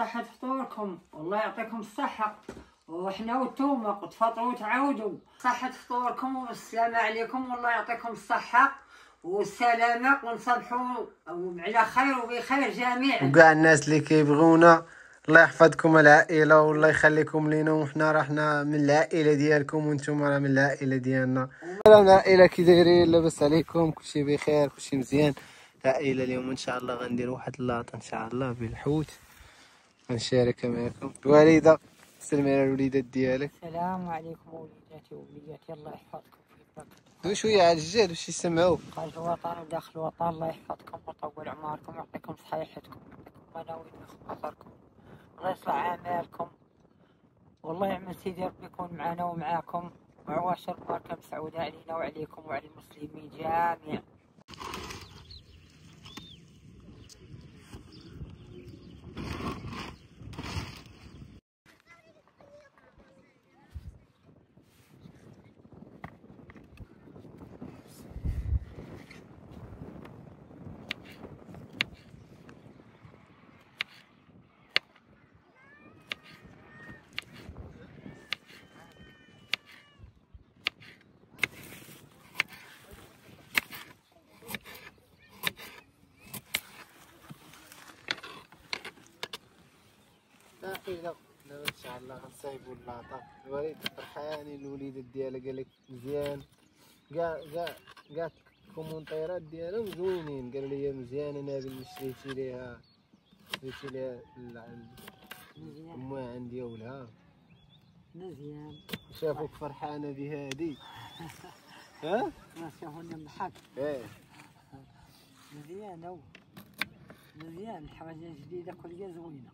صحة فطوركم والله يعطيكم الصحة، وحنا وانتوما قد تفطروا وتعاودوا. صحة فطوركم والسلامة عليكم، والله يعطيكم الصحة والسلامة، ونصبحوا على خير وبخير جميعا. وكاع الناس اللي كيبغونا، الله يحفظكم العائلة والله يخليكم لينا، وحنا راحنا من العائلة ديالكم وانتم راه من العائلة ديالنا. سلام العائلة، كي دايرين؟ لاباس عليكم؟ كلشي بخير؟ كلشي مزيان؟ العائلة اليوم ان شاء الله غندير واحد اللاطة ان شاء الله بالحوت غنشاركها معكم. الوالدة سلمي على الوليدات ديالك. السلام عليكم وليداتي ووليداتي، الله يحفظكم ويبارك. دو شوية على الجهد باش يسمعوك. خارج الوطن وداخل الوطن، الله يحفظكم ويطول عمركم ويعطيكم صحيحتكم ويعطيكم مناوين خاطركم، الله يصلح اعمالكم، والله يعمل سيدي ربي يكون معنا ومعاكم، وعواشر بركة مسعودة علينا وعليكم وعلى المسلمين جميعا. دابا ان شاء الله غنصايبوا اللاطه. الوالد فرحاني، الوليدات ديالها قالك مزيان، كاع الكومونتيرات ديالهم زوينين، قالوا لي مزيانه نابل شريتي ليها امها عندي ولها مزيان، شافوك فرحانه بهادي. ها ما شافونا نضحك. مزيانة مزيان، الحوايج الجديدة كلها زوينة.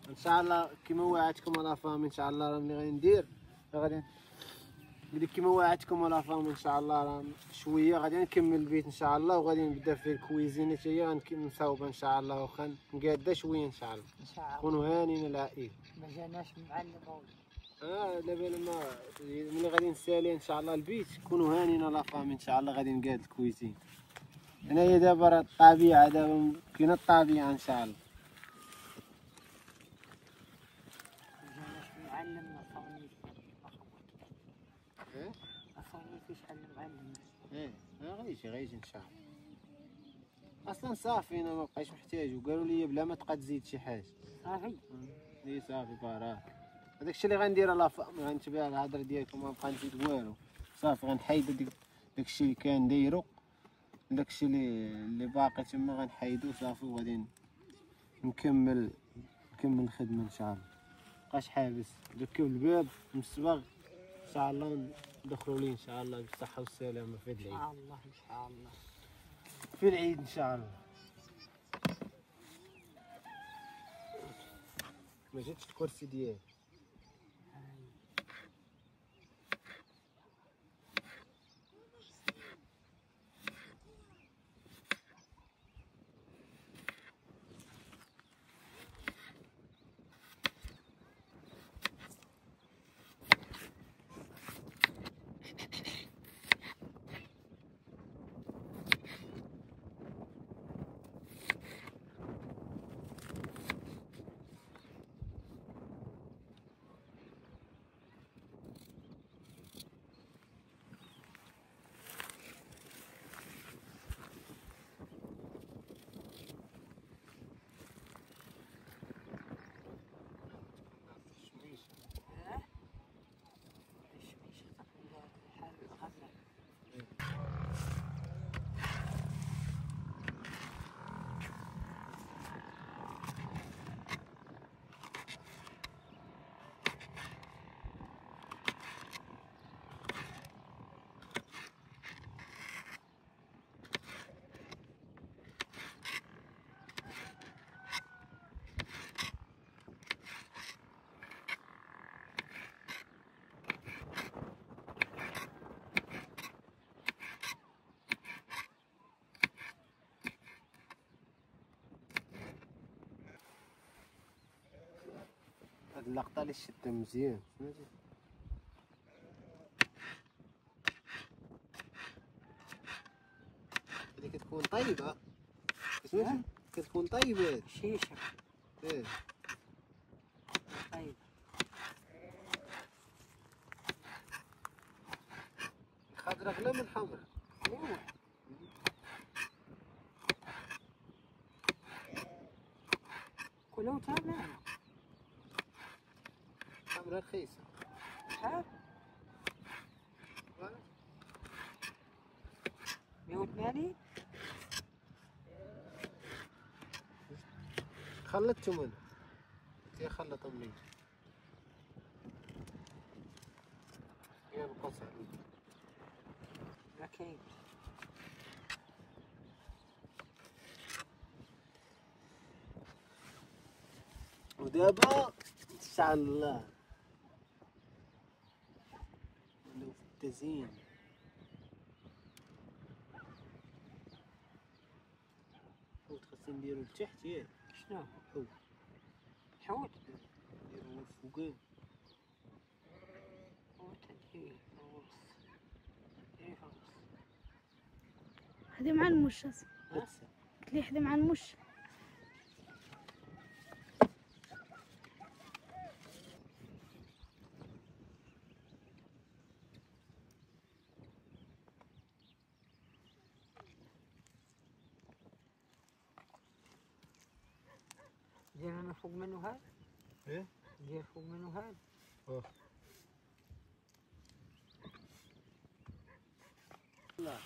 ان شاء الله كيما وعدتكم على فام، ان شاء الله راه ملي غندير غادي قلت كيما وعدتكم على فام، ان شاء الله راه شويه غادي نكمل البيت ان شاء الله، وغادي نبدا في الكويزينه حتى هي غنكمل مصاوبه ان شاء الله، واخا مقاده شويه ان شاء الله. ان شاء الله كونوا هانين العائله. ما جاناش معلم دابا لما ملي غادي نسالي ان شاء الله البيت كونوا هانين على فام ان شاء الله، غادي نقاد الكويزين. هنايا دابا راه الطبيعه، دابا كاينه الطبيعه ان شاء الله. غيجي ان شاء الله. اصلا صافي انا ما بقيتش محتاج، وقالوا لي بلا ما تبقى تزيد شي حاجه. صافي صافي بارك. هذاك الشيء اللي غندير لا غنتبع الهضره ديالكم، ما بقى نزيد والو. صافي غنحيد داك الشيء اللي كنديرو، داك الشيء اللي باقي تما غنحيدو صافي، وغادي نكمل الخدمه ان شاء الله. مابقاش حابس، نركب الباب المصباغ ان شاء الله، ندخلوا ليه ان شاء الله بالصحه والسلامه في العيد. ان شاء الله ان شاء الله في العيد ان شاء الله. ما جاتش الكرسي ديالي. هاد اللقطه اللي شدها مزيان، هادي كتكون طيبه، كتكون طيبه. شيشه ايه طيب الخضرا اغلى من الحمرا. روح كلوا تمام. الحمرا رخيصة. شحال؟ 180. خلطتهم انا. هي خلطهم لي. هي القصع. ما كاين. ودابا ان شاء الله نبداو في التزيين. خاصنا نديرو لتحت ياك. شنو؟ حوت. حوت. نديرو الفوقاني. حوت تدير الوسط. ديري في الوسط. هذه مع المش. ها؟ قلت لي حدا مع المش. ندير انا فوق منو هاد؟ ايه؟ ندير فوق منو هاد؟ لا.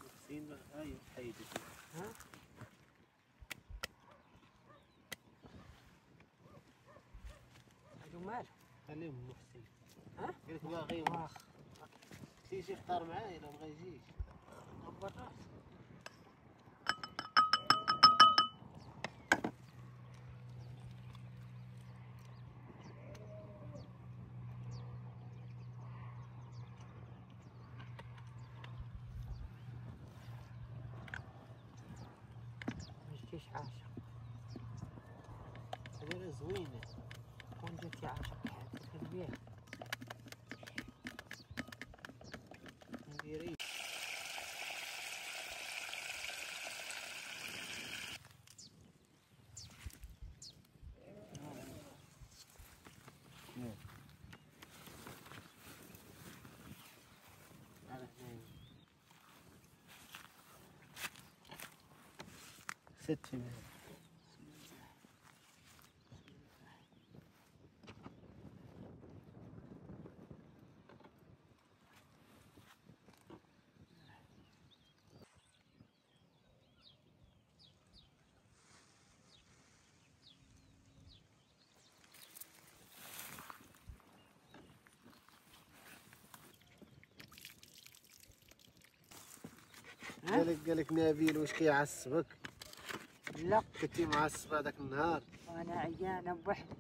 محسين هاي حيدي. ها؟ هادو مالهم؟ خليهم محسن. ها؟ قالك باغي واخ يجي يفطر معايا الا بغا يجيش. غبر راسك. مجيتيش عاشق. هذه زوينة. كون جيتي عاشق حياتك بيه. نديري. ست في المية. قالك نبيل واش كيعصبك؟ لا كنتي معصب هذاك النهار. انا عيانه بوحدي.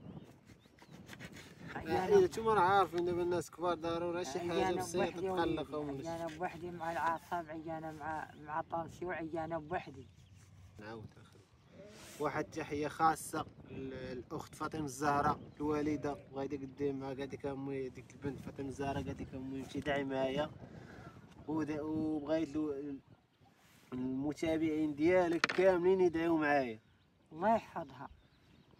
إيه، انتوما راه عارفين دابا الناس كبار ضروري شي حاجه بسيطه تقلقهم. عيانه بوحدي مع الاعصاب، عيانه مع طانسيو، عيانه بوحدي. نعاود اخي. واحد تحيه خاصه للاخت فاطمه الزهراء الوالده، غادي قدامها قالت امي ديك البنت فاطمه الزهراء قالت امي مشي دعي معايا، وبغيت المتابعين ديالك كاملين يدعيو معايا. الله يحفظها،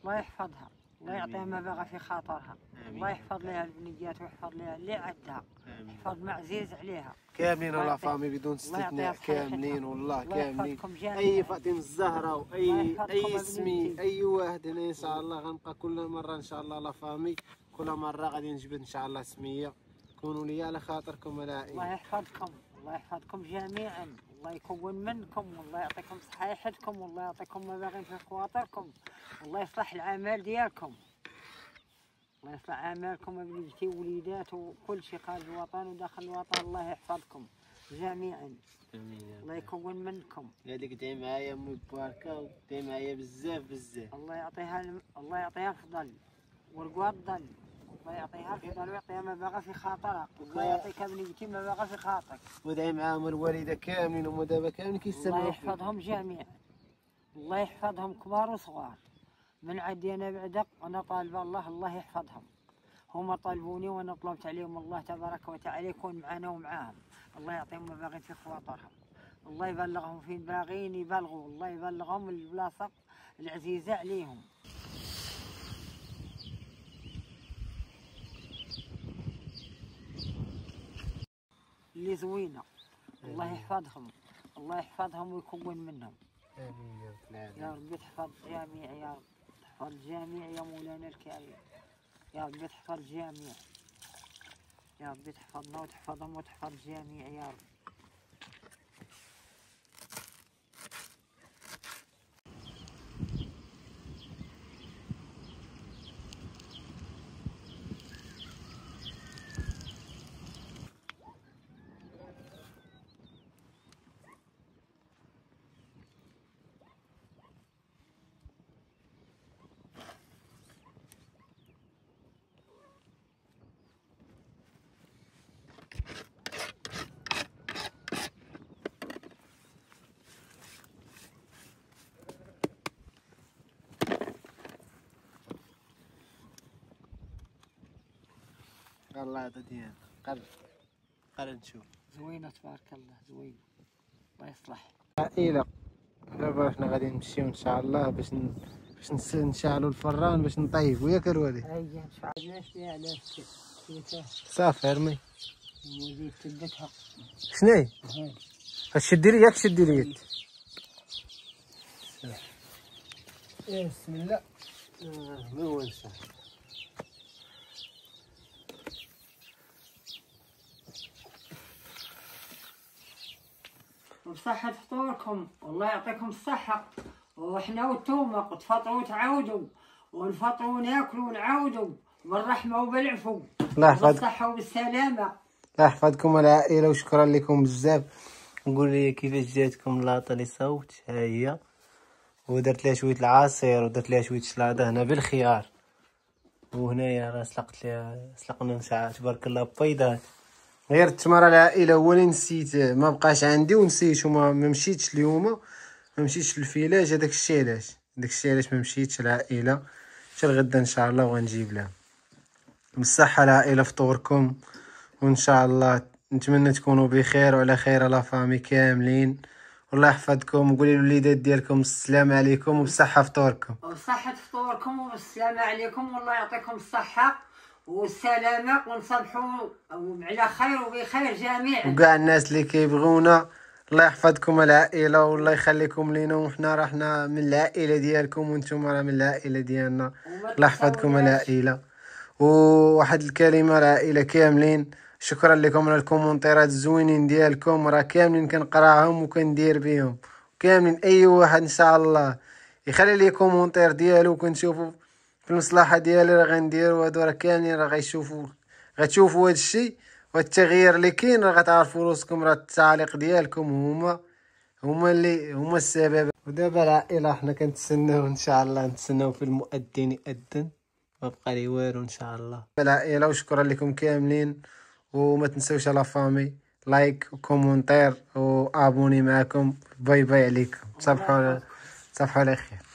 الله يحفظها، الله يعطيها ما بغى في خاطرها. الله يحفظ لها البنيات ويحفظ لها اللي عندها. يحفظ معزيز عليها كاملين ولا فامي بدون استثناء، كاملين والله كاملين. اي فاطمه الزهراء واي اسمي اي واحد هنا ان شاء الله غنبقى كل مره ان شاء الله لا فامي، كل مره غادي نجبد ان شاء الله سميه. كونوا لي على خاطركم العائله. الله يحفظكم، الله يحفظكم جميعا، الله يكون منكم، والله يعطيكم صحيحتكم، والله يعطيكم ما باغي في خواطركم، والله يصلح العمل ديالكم، الله يصلح اعمالكم بنتي وليدات وكل شيء خارج الوطن وداخل الوطن. الله يحفظكم جميعا، الله يكون منكم. هذيك دعي معايا امي باركه ودعي معايا بزاف بزاف. الله يعطيها الفضل والقوضل، الله يعطيها الفضل ويعطيها ما باغا في خاطرها، الله يعطيك بنتي ما باغا في خاطرك. ودعي معاهم الوالده كاملين، هما دابا كاملين كيستمعوا. الله يحفظهم جميعا، الله يحفظهم كبار وصغار. من عندي انا بعدك انا طالبه الله يحفظهم، هما طلبوني وانا طلبت عليهم الله تبارك وتعالى يكون معنا ومعاهم. الله يعطيهم ما باغين في خواطرهم، الله يبلغهم فين باغين يبلغوا، الله يبلغهم البلاصه العزيزه عليهم. اللي زوينه، الله يحفظهم، الله يحفظهم ويكون منهم. امين يا رب العالمين. يا رب تحفظ الجميع، يا رب تحفظ الجميع يا مولانا الكريم، يا رب تحفظ الجميع، يا رب تحفظنا وتحفظهم وتحفظ الجميع يا رب. الله يعطي ديالنا. قرر نشوف. زوينة تبارك الله، زوينة، الله يصلح. عائلة دابا حنا غادي نمشيو ان شاء الله باش نشعلوا الفران باش نطيبوا، ياك الوالد؟ هيا نشعلناش بها على صافي ارمي. وزيد تدكها. شناهي؟ شدي لي، ياك شدي لي يد. بسم الله. ما هو نشعل. وبصحة فطوركم، والله يعطيكم الصحة، وحنا والتومق تفطروا وتعاودوا، ونفطروا وناكلوا ونعاودوا بالرحمة وبالعفو. الله يحفظك. بالصحة وبالسلامة. الله يحفظكم العائلة وشكرا لكم بزاف. نقول لي كيفاش جاتكم لاطه اللي صوت، ها هي، ودرت لها شوية العصير ودرت لها شوية شلاضة هنا بالخيار، وهنايا راه سلقنا ساعة تبارك الله بيضات. غير التمر العائلة هو اللي نسيت، ما بقاش عندي ونسيت وما مشيتش اليوم، ما مشيتش للفيلاج. هذاك الشيء علاش ما مشيتش العائلة. حتى الغدا ان شاء الله وغنجيب لها. بالصحة العائلة فطوركم، وان شاء الله نتمنى تكونوا بخير وعلى خير لا فامي كاملين. والله يحفظكم، وقولي للوليدات ديالكم السلام عليكم وبصحة فطوركم. وبصحة فطوركم وبالسلامة عليكم، والله يعطيكم الصحة والسلامة، ونصبحوا على خير وبخير جميعا. وكاع الناس اللي كيبغونا الله يحفظكم العائلة والله يخليكم لينا، وحنا راحنا من العائلة ديالكم وانتم راه من العائلة ديالنا. الله يحفظكم العائلة. وواحد الكلمة العائلة كاملين، شكرا لكم على الكومنتيرات الزوينين ديالكم، راه كاملين كنقراهم وكندير بهم كاملين. اي واحد ان شاء الله يخلي لي كومنتير ديالو وكنشوفوا في المصلحة ديالي راه غنديرو. هادو راه كاملين راه غتشوفوا هاد الشيء والتغيير اللي كاين، راه غتعرفوا راسكم راه التعاليق ديالكم هما السبب. ودابا العائلة حنا كنتسناو ان شاء الله، نتسناو في المؤذن يأذن، ما بقى لي والو ان شاء الله. العائلة وشكرا لكم كاملين، وما تنسوش لا فامي لايك وكومنتير وابوني معكم. باي باي عليكم، تصبحوا على خير.